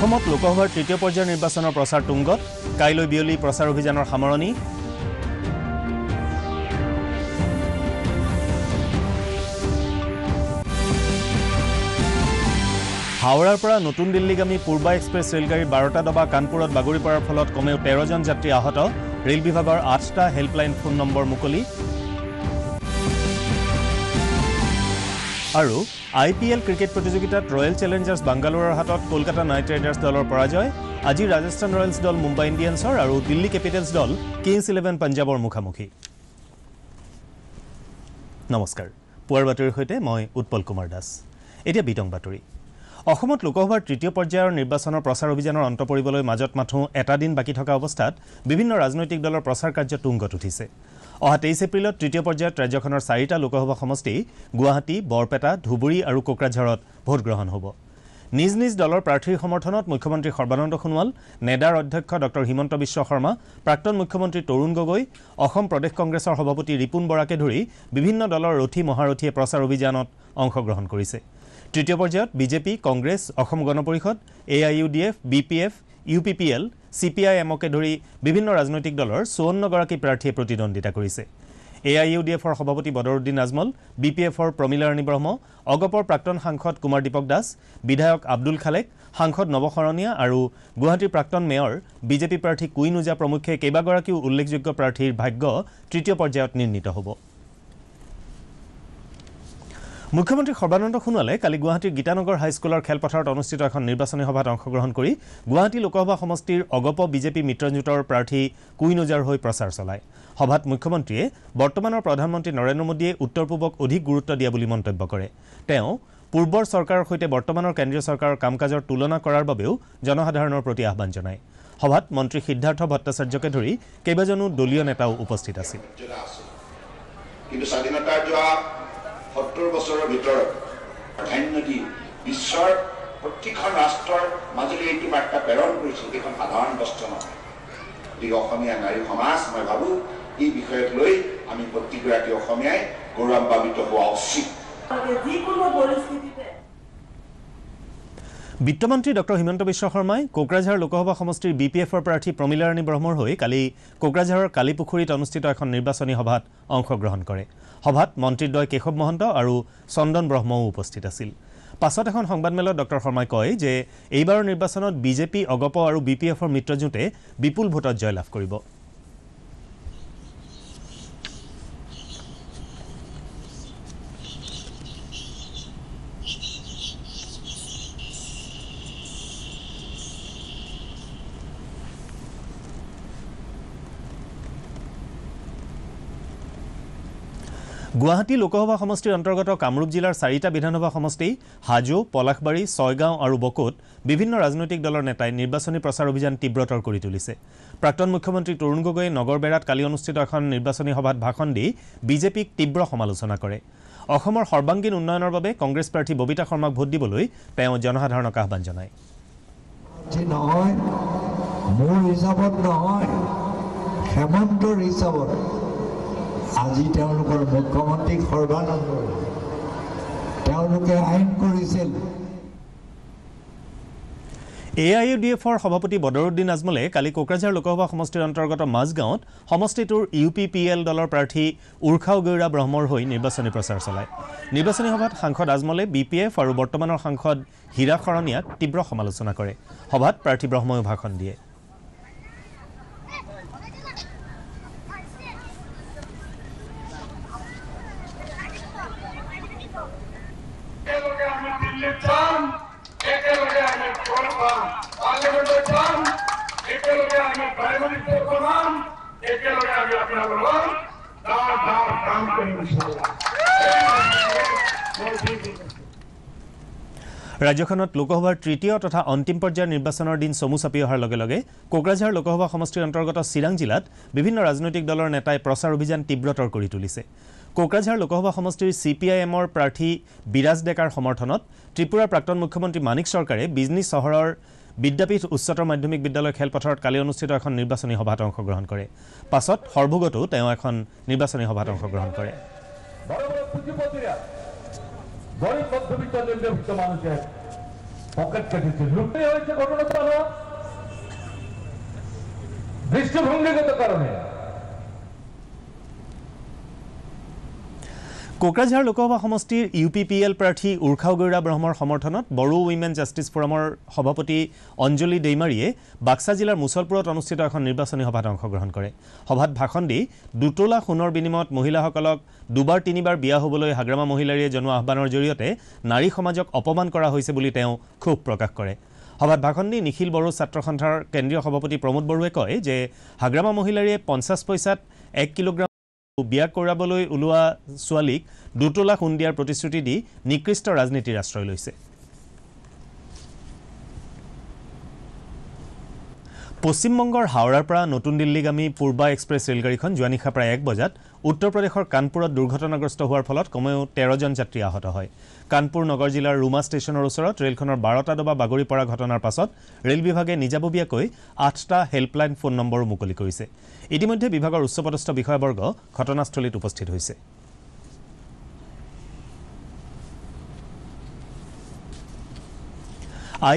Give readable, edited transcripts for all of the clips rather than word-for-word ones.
অসমত লোকসভাৰ তৃতীয় পৰ্যায়ৰ নিৰ্বাচনৰ প্ৰচাৰ তুংগত কাইলৈ বিয়লি প্ৰচাৰ অভিযানৰ সামৰণি হাওড়াৰ পৰা নতুন দিল্লীগামী পূৰ্বা এক্সপ্ৰেছ ৰেলগাড়ী 12টা ডবা কানপুৰত বাগৰি পৰাৰ ফলত কমেও 13 জন যাত্ৰী আহত ৰেল বিভাগৰ 8টা হেল্পলাইন ফোন নম্বৰ মুকলি আৰু IPL ক্ৰিকেট প্ৰতিযোগিতাত ৰয়েল চেলেঞ্জাৰ্ছ বাংগালোৰৰ হাতত কলকাতা নাইট ৰাইডাৰ্ছ দলৰ পৰাজয় আজি ৰাজস্থান ৰয়েলছ দল মুম্বাই ইণ্ডিয়ানছৰ আৰু দিল্লী কেপিটেলছ দল কিংছ 11 পাঞ্জাবৰ মুখামুখি নমস্কাৰ পুৱাৰ বাতৰিৰ সৈতে মই উৎপল কুমাৰ দাস এতিয়া বিতং বাতৰি অসমত লোকসভাৰ তৃতীয় পৰ্যায়ৰ নিৰ্বাচনৰ প্ৰচাৰ অভিযানৰ অন্ত পৰিবলৈ মাজত মাথো এটা দিন বাকি থকা অৱস্থাত বিভিন্ন ৰাজনৈতিক দলৰ প্ৰচাৰ কাৰ্য তুংগত উঠিছে অহা 23 এপ্ৰিলত তৃতীয় পৰ্যায়ত ৰাজ্যখনৰ 4টা লোকসভা সমষ্টি গুৱাহাটী বৰপেটা ধুবুৰী আৰু কোকৰাঝাৰত ভোট গ্ৰহণ হ'ব নিজ নিজ দলৰ প্ৰাৰ্থীৰ সমৰ্থনত মুখ্যমন্ত্ৰী সৰ্বানন্দ সোণোৱাল নেডাৰ অধ্যক্ষ ডক্টৰ হিমন্ত বিশ্ব শৰ্মা প্ৰাক্তন মুখ্যমন্ত্ৰী তৰুণ গগৈ অসম প্ৰদেশ কংগ্ৰেছৰ সভাপতি ৰিপুন বৰাকে ধৰি বিভিন্ন দলৰ ৰথী মহাৰথীয়ে প্ৰচাৰ অভিযানত অংশগ্ৰহণ কৰিছে তৃতীয় পৰ্যায়ত BJP Congress Asom Gana Parishad AIUDF BPF UPPL CPIMকে ধৰি বিভিন্ন ৰাজনৈতিক দলৰ 54 গৰাকী প্ৰাৰ্থীয়ে প্ৰতিদ্বন্দ্বিতা কৰিছে AIUDFৰ সভাপতি বদৰুদ্দিন আজমল BPFৰ প্ৰমিলাৰাণী ব্ৰহ্ম অগপৰ প্ৰাক্তন সাংসদ কুমাৰ দীপক দাস বিধায়ক আব্দুল খালেক সাংসদ নৱশৰণীয়া আৰু গুৱাহাটীৰ প্ৰাক্তন মেয়ৰ বিজেপি প্ৰাৰ্থী কুইন উজা প্ৰমুখ্যে কেইবাগৰাকীও উল্লেখযোগ্য প্ৰাৰ্থীৰ ভাগ্য তৃতীয় পৰ্যায়ত নিৰ্ণিত হ'ব মুখ্যমন্ত্ৰী সৰ্বানন্দ সোণোৱালে কালি গুৱাহাটীৰ গীতানগৰ হাইস্কুলৰ খেলপথাৰত অনুষ্ঠিত এখন নিৰ্বাচনী সভাত অংশগ্ৰহণ কৰি গুৱাহাটী লোকসভা সমষ্টিৰ অগপ বিজেপি মিত্ৰজোঁটৰ প্ৰাৰ্থী কুইন উজাৰ হৈ প্ৰচাৰ চলায় সভাত মুখ্যমন্ত্ৰীয়ে বৰ্তমানৰ প্ৰধানমন্ত্ৰী নৰেন্দ্ৰ মোদীয়ে উত্তৰ পূবক অধিক গুৰুত্ব দিয়া বুলি মন্তব্য কৰে তেওঁ পূৰ্বৰ চৰকাৰৰ সৈতে বৰ্তমানৰ কেন্দ্ৰীয় চৰকাৰৰ কামকাজৰ তুলনা কৰাৰ বাবেও জনসাধাৰণৰ প্ৰতি আহ্বান জনায় সভাত মন্ত্ৰী সিদ্ধাৰ্থ ভট্টাচাৰ্যকে ধৰি কেইবাজনো দলীয় নেতাও উপস্থিত আছিল কিন্তু স্বাধীনতাৰ 70 বছৰৰ ভিতৰত প্ৰাধান্য দি বিশ্বৰ প্ৰতিখন ৰাষ্ট্ৰৰ মাজলৈ এইটো বাৰ্তা প্ৰেৰণ কৰিছিল এইখন সাধাৰণ বস্তু নহয় গতিকে অসমীয়া নাৰী সমাজ মই ভাবোঁ এই বিষয়ক লৈ আমি প্ৰতিগৰাকী অসমীয়াই গৌৰৱান্বিত হোৱা উচিত বিত্তমন্ত্ৰী ডক্টৰ হিমন্ত বিশ্ব শৰ্মাই কোকৰাঝাৰ লোকসভা সমষ্টিৰ BPFৰ প্ৰাৰ্থী প্ৰমিলাৰাণী ব্ৰহ্মৰ হৈ কালি কোকৰাঝাৰৰ কালিপুখুৰীত অনুষ্ঠিত এখন নিৰ্বাচনী সভাত অংশগ্ৰহণ কৰে সভাত মন্ত্ৰীদ্বয় কেশৱ মহন্ত আৰু চন্দন ব্ৰহ্মও উপস্থিত আছিল পাছত এখন সংবাদমেলত ডক্টৰ শৰ্মাই কয় যে এইবাৰৰ নিৰ্বাচনত বিজেপি অগপ আৰু BPFৰ মিত্ৰজোঁটে বিপুল ভোটত জয়লাভ কৰিব গুৱাহাটী লোকসভা সমষ্টিৰ অন্তৰ্গত কামৰূপ জিলাৰ 4টা বিধানসভা সমষ্টি হাজো পলাশবাৰী ছয়গাঁও আৰু বকোত বিভিন্ন ৰাজনৈতিক দলৰ নেতাই নিৰ্বাচনী প্ৰচাৰ অভিযান তীব্ৰতৰ কৰি তুলিছে প্ৰাক্তন মুখ্যমন্ত্ৰী তৰুণ গগৈয়ে নগৰবেৰাত কালি অনুষ্ঠিত এখন নিৰ্বাচনী সভাত ভাষণ দি বিজেপিক তীব্ৰ সমালোচনা কৰে অসমৰ সৰ্বাংগীন উন্নয়নৰ বাবে কংগ্ৰেছ প্ৰাৰ্থী ববিতা শৰ্মাক ভোট দিবলৈ তেওঁ জনসাধাৰণক আহ্বান জনায় আজি তেওঁলোকৰ মুখ্যমন্ত্ৰী সৰ্বানন্দ তেওঁলোকে আইন কৰিছিল AIUDFৰ সভাপতি বদৰুদ্দিন আজমলে কালি কোকৰাঝাৰ লোকসভা সমষ্টিৰ অন্তৰ্গত মাজগাঁৱত সমষ্টিটোৰ UPPL দলৰ প্ৰাৰ্থী উৰ্খাও গৌৰা ব্ৰহ্মৰ হৈ নিৰ্বাচনী প্ৰচাৰ চলায় নিৰ্বাচনী সভাত সাংসদ আজমলে BPF আৰু বৰ্তমানৰ সাংসদ হীৰা শৰণীয়াক তীব্ৰ সমালোচনা কৰে সভাত প্ৰাৰ্থী ব্ৰহ্ময়ো ভাষণ দিয়ে ৰাজ্যখনত লোকসভাৰ তৃতীয় তথা অন্তিম পৰ্যায়ৰ নিৰ্বাচনৰ দিন চমু চাপি অহাৰ লগে লগে কোকৰাঝাৰ লোকসভা সমষ্টিৰ অন্তৰ্গত চিৰাং জিলাত বিভিন্ন ৰাজনৈতিক দলৰ নেতাই প্ৰচাৰ অভিযান তীব্ৰতৰ কৰি তুলিছে কোকৰাঝাৰ লোকসভা সমষ্টিৰ CPIMৰ প্ৰাৰ্থী বিৰাজ ডেকাৰ সমৰ্থনত ত্ৰিপুৰাৰ প্ৰাক্তন মুখ্যমন্ত্ৰী মানিক চৰকাৰে বিজনী চহৰৰ বিদ্যাপীঠ উচ্চতৰ মাধ্যমিক বিদ্যালয় খেলপথাৰত কালি অনুষ্ঠিত এখন নিৰ্বাচনী সভাত অংশগ্ৰহণ কৰে পাছত সৰ্বগতো তেওঁ এখন নিৰ্বাচনী সভাত অংশগ্ৰহণ কৰে পকেট কেটেছে লুটে হয়েছে ঘটনাটা হলো দৃষ্টিভঙ্গিগত কাৰণে। কোকৰাঝাৰ লোকসভা সমষ্টিৰ UPPL প্ৰাৰ্থী উৰ্খাও গৌৰা ব্ৰহ্মৰ সমৰ্থনত বড়ো উইমেন জাষ্টিছ ফৰামৰ সভাপতি অঞ্জলি দৈমাৰীয়ে বাক্সা জিলাৰ মুছলপুৰত অনুষ্ঠিত এখন নিৰ্বাচনী সভাত অংশগ্ৰহণ কৰে। সভাত ভাষণ দি 2 তোলা সোণৰ বিনিময়ত মহিলাসকলক দুবাৰ তিনিবাৰ বিয়া হ'বলৈ হাগ্ৰামা মহিলাৰীয়ে জনোৱা আহ্বানৰ জৰিয়তে নাৰী সমাজক অপমান কৰা হৈছে বুলি তেওঁ ক্ষোভ প্ৰকাশ কৰে। সভাত ভাষণ দি নিখিল বড়ো ছাত্ৰ সন্থাৰ কেন্দ্ৰীয় সভাপতি প্ৰমোদ বড়োৱে কয় যে হাগ্ৰামা মহিলাৰীয়ে 50 পইচাত 1 কিলোগ্ৰাম বিয়া কৰাবলৈ ওলোৱা ছোৱালীক 2 তোলা সোণ দিয়াৰ প্ৰতিশ্ৰুতি দি নিকৃষ্ট ৰাজনীতিৰ আশ্ৰয় লৈছে। পশ্চিমবংগৰ হাওড়াৰ পৰা নতুন দিল্লীগামী পূৰ্বা এক্সপ্ৰেছ ৰেলগাড়ীখন যোৱা নিশা প্ৰায় 1 বজাত উত্তৰ প্ৰদেশৰ কানপুৰত দুৰ্ঘটনাগ্ৰস্ত হোৱাৰ ফলত কমেও 13 জন যাত্ৰী আহত হয়। কানপুৰ নগৰ জিলাৰ ৰুমা ষ্টেচনৰ ওচৰত ৰেলখনৰ 12টা ডবা বাগৰি পৰা ঘটনাৰ পাছত ৰেল বিভাগে নিজাববীয়াকৈ 8টা হেল্পলাইন ফোন নম্বৰো মুকলি কৰিছে। ইতিমধ্যে বিভাগৰ উচ্চপদস্থ বিষয়াবৰ্গ ঘটনাস্থলীত উপস্থিত হৈছে।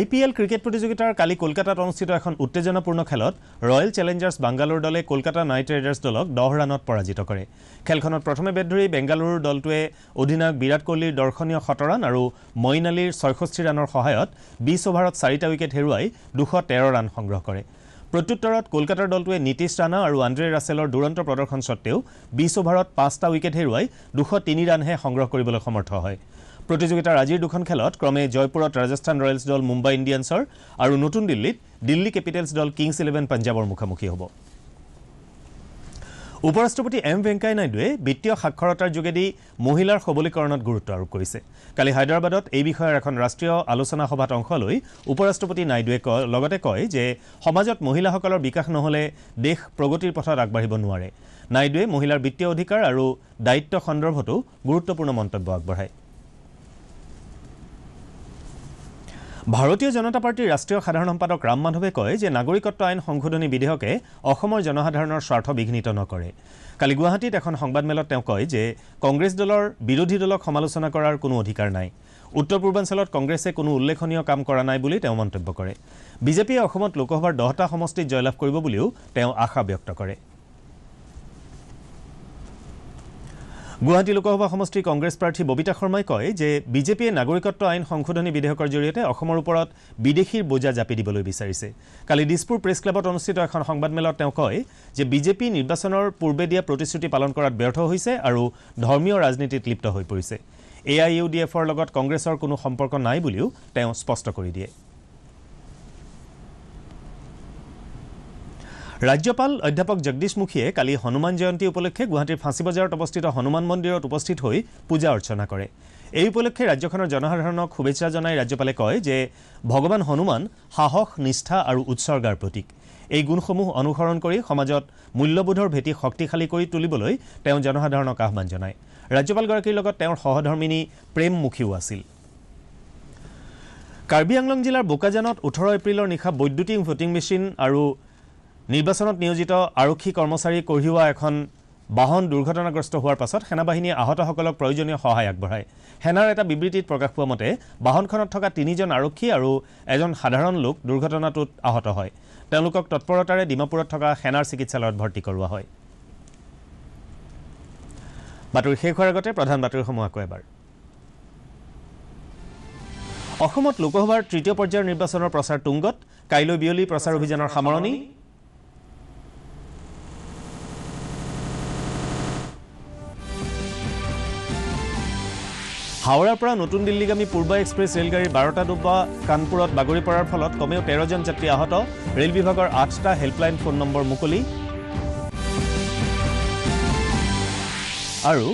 IPL ক্ৰিকেট প্ৰতিযোগিতাৰ কালি কলকাতাত অনুষ্ঠিত এখন উত্তেজনাপূৰ্ণ খেলত ৰয়েল চেলেঞ্জাৰ্ছ বাংগালোৰ দলে কলকাতা নাইট ৰাইডাৰ্ছ দলক 10 ৰানত পৰাজিত কৰে। খেলখনত প্ৰথমে বেট ধৰি বেংগালুৰুৰ দলটোৱে অধিনায়ক বিৰাট কোহলিৰ দৰ্শনীয় 7 ৰান আৰু মঈন আলীৰ 66 ৰানৰ সহায়ত 20 অভাৰত 4টা উইকেট হেৰুৱাই 213 ৰান সংগ্ৰহ কৰে। প্ৰত্যুত্তৰত কলকাতাৰ দলটোৱে নীতিশ ৰাণা আৰু আন্দ্ৰে ৰাছেলৰ দুৰন্ত প্ৰদৰ্শন সত্ত্বেও 20 অভাৰত 5টা উইকেট হেৰুৱাই 203 ৰানহে সংগ্ৰহ কৰিবলৈ সমৰ্থ হয়। প্ৰতিযোগিতাৰ আজিৰ দুখন খেলত ক্ৰমে জয়পুৰত ৰাজস্থান ৰয়েলছ দল মুম্বাই ইণ্ডিয়ানছৰ আৰু নতুন দিল্লীত দিল্লী কেপিটেলছ দল কিংছ 11 পাঞ্জাবৰ মুখামুখি হ'ব। উপৰাষ্ট্ৰপতি এম ভেংকায়া নাইডুৱে বিত্তীয় সাক্ষৰতাৰ যোগেদি মহিলাৰ সবলীকৰণত গুৰুত্ব আৰোপ কৰিছে। কালি হায়দৰাবাদত এই বিষয়ৰ এখন ৰাষ্ট্ৰীয় আলোচনা সভাত অংশ লৈ উপৰাষ্ট্ৰপতি নাইডুৱে লগতে কয় যে সমাজত মহিলাসকলৰ বিকাশ নহ'লে দেশ প্ৰগতিৰ পথত আগবাঢ়িব নোৱাৰে। নাইডুৱে মহিলাৰ বিত্তীয় অধিকাৰ আৰু দায়িত্ব সন্দৰ্ভতো গুৰুত্বপূৰ্ণ মন্তব্য আগবঢ়ায়। ভাৰতীয় জনতা পাৰ্টিৰ ৰাষ্ট্ৰীয় সাধাৰণ সম্পাদক ৰাম মাধৱে কয় যে নাগৰিকত্ব আইন সংশোধনী বিধেয়কে অসমৰ জনসাধাৰণৰ স্বাৰ্থ বিঘ্নিত নকৰে। কালি গুৱাহাটীত এখন সংবাদমেলত তেওঁ কয় যে কংগ্ৰেছ দলৰ বিৰোধী দলক সমালোচনা কৰাৰ কোনো অধিকাৰ নাই। উত্তৰ পূৰ্বাঞ্চলত কংগ্ৰেছে কোনো উল্লেখনীয় কাম কৰা নাই বুলি তেওঁ মন্তব্য কৰে। বিজেপিয়ে অসমত লোকসভাৰ 10টা সমষ্টিত জয়লাভ কৰিব বুলিও তেওঁ আশা ব্যক্ত কৰে। গুৱাহাটী লোকসভা সমষ্টিৰ কংগ্ৰেছ প্ৰাৰ্থী ববিতা শৰ্মাই কয় যে বিজেপিয়ে নাগৰিকত্ব আইন সংশোধনী বিধেয়কৰ জৰিয়তে অসমৰ ওপৰত বিদেশীৰ বোজা জাপি দিবলৈ বিচাৰিছে। কালি দিছপুৰ প্ৰেছ ক্লাবত অনুষ্ঠিত এখন সংবাদমেলত তেওঁ কয় যে বিজেপি নিৰ্বাচনৰ পূৰ্বে দিয়া প্ৰতিশ্ৰুতি পালন কৰাত ব্যৰ্থ হৈছে আৰু ধৰ্মীয় ৰাজনীতিত লিপ্ত হৈ পৰিছে। AIUDFৰ লগত কংগ্ৰেছৰ কোনো সম্পৰ্ক নাই বুলিও তেওঁ স্পষ্ট কৰি দিয়ে। ৰাজ্যপাল অধ্যাপক জগদীশ মুখীয়ে কালি হনুমান জয়ন্তী উপলক্ষে গুৱাহাটীৰ ফাঁচী বজাৰত অৱস্থিত হনুমান মন্দিৰত উপস্থিত হৈ পূজা অৰ্চনা কৰে। এই উপলক্ষে ৰাজ্যখনৰ জনসাধাৰণক শুভেচ্ছা জনাই ৰাজ্যপালে কয় যে ভগৱান হনুমান সাহস, নিষ্ঠা আৰু উৎসৰ্গাৰ প্ৰতীক। এই গুণসমূহ অনুসৰণ কৰি সমাজত মূল্যবোধৰ ভেটি শক্তিশালী কৰি তুলিবলৈ তেওঁ জনসাধাৰণক আহ্বান জনায়। ৰাজ্যপালগৰাকীৰ লগত তেওঁৰ সহধৰ্মিনী প্ৰেম মুখীও আছিল। কাৰ্বি আংলং জিলাৰ বোকাজানত 18 এপ্ৰিলৰ নিশা বৈদ্যুতিক ভোটিং মেচিন আৰু নিৰ্বাচনত নিয়োজিত আৰক্ষী কৰ্মচাৰী কঢ়িওৱা এখন বাহন দুৰ্ঘটনাগ্ৰস্ত হোৱাৰ পাছত সেনাবাহিনীয়ে আহতসকলক প্ৰয়োজনীয় সহায় আগবঢ়ায়। সেনাৰ এটা বিবৃতিত প্ৰকাশ পোৱা মতে বাহনখনত থকা 3জন আৰক্ষী আৰু এজন সাধাৰণ লোক দুৰ্ঘটনাটোত আহত হয়। তেওঁলোকক তৎপৰতাৰে ডিমাপুৰত থকা সেনাৰ চিকিৎসালয়ত ভৰ্তি কৰোৱা হয়। বাতৰি শেষ হোৱাৰ আগতে প্ৰধান বাতৰিসমূহ আকৌ এবাৰ। অসমত লোকসভাৰ 3য় পৰ্যায়ৰ নিৰ্বাচনৰ প্ৰচাৰ তুংগত। কাইলৈ বিয়লি প্ৰচাৰ অভিযানৰ সামৰণি। হাওড়াৰ পৰা নতুন দিল্লীগামী পূৰ্বা এক্সপ্ৰেছ ৰেলগাড়ীৰ 12টা ডবা কানপুৰত বাগৰি পৰাৰ ফলত কমেও 13 জন যাত্ৰী আহত। ৰেল বিভাগৰ 8টা হেল্পলাইন ফোন নম্বৰ মুকলি। আৰু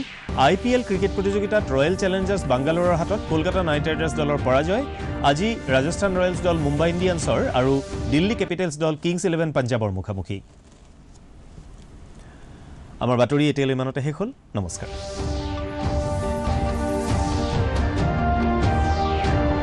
IPL ক্ৰিকেট প্ৰতিযোগিতাত ৰয়েল চেলেঞ্জাৰ্ছ বাংগালোৰৰ হাতত কলকাতা নাইট ৰাইডাৰ্ছ দলৰ পৰাজয়। আজি ৰাজস্থান ৰয়েলছ দল মুম্বাই ইণ্ডিয়ানছৰ আৰু দিল্লী কেপিটেলছ দল কিংছ 11 পাঞ্জাবৰ মুখামুখি। আমাৰ বাতৰি এতিয়ালৈ ইমানতে শেষ হ'ল। নমস্কাৰ।